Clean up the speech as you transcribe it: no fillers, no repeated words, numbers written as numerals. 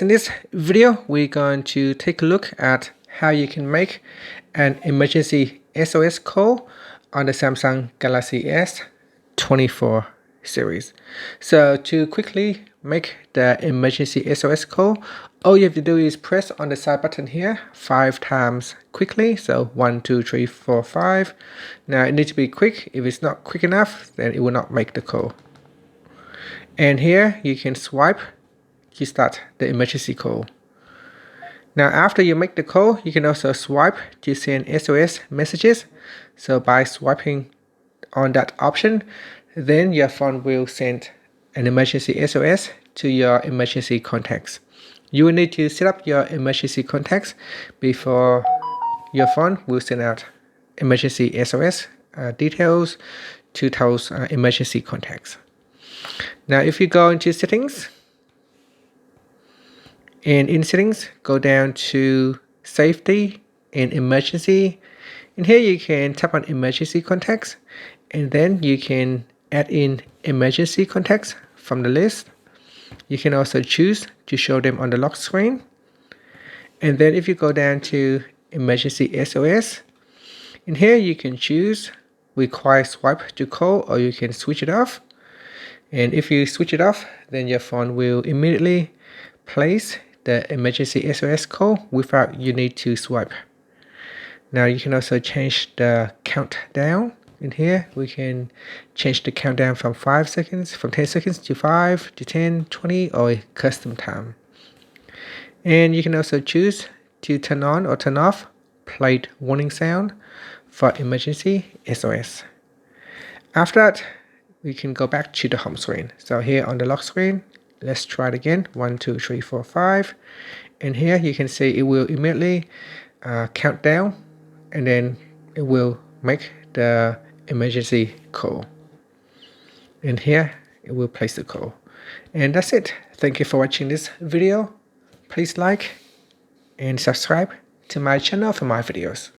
In this video, we're going to take a look at how you can make an emergency SOS call on the Samsung Galaxy S24 series. So to quickly make the emergency SOS call, all you have to do is press on the side button here 5 times quickly. So 1, 2, 3, 4, 5. Now it needs to be quick. If it's not quick enough, then it will not make the call. And here you can swipe to start the emergency call. Now after you make the call, you can also swipe to send SOS messages. So by swiping on that option, then your phone will send an emergency SOS to your emergency contacts. You will need to set up your emergency contacts before your phone will send out emergency SOS details to those emergency contacts. Now if you go into settings, and in settings, go down to safety and emergency. And here you can tap on emergency contacts, and then you can add in emergency contacts from the list. You can also choose to show them on the lock screen. And then if you go down to emergency SOS, in here you can choose require swipe to call, or you can switch it off. And if you switch it off, then your phone will immediately place the emergency SOS call without you need to swipe. Now you can also change the countdown. In here we can change the countdown from 10 seconds to 5 to 10, 20, or a custom time. And you can also choose to turn on or turn off plate warning sound for emergency SOS. After that, we can go back to the home screen. So here on the lock screen, let's try it again. 1, 2, 3, 4, 5. And here you can see it will immediately count down, and then it will make the emergency call. And here it will place the call. And that's it. Thank you for watching this video. Please like and subscribe to my channel for my videos.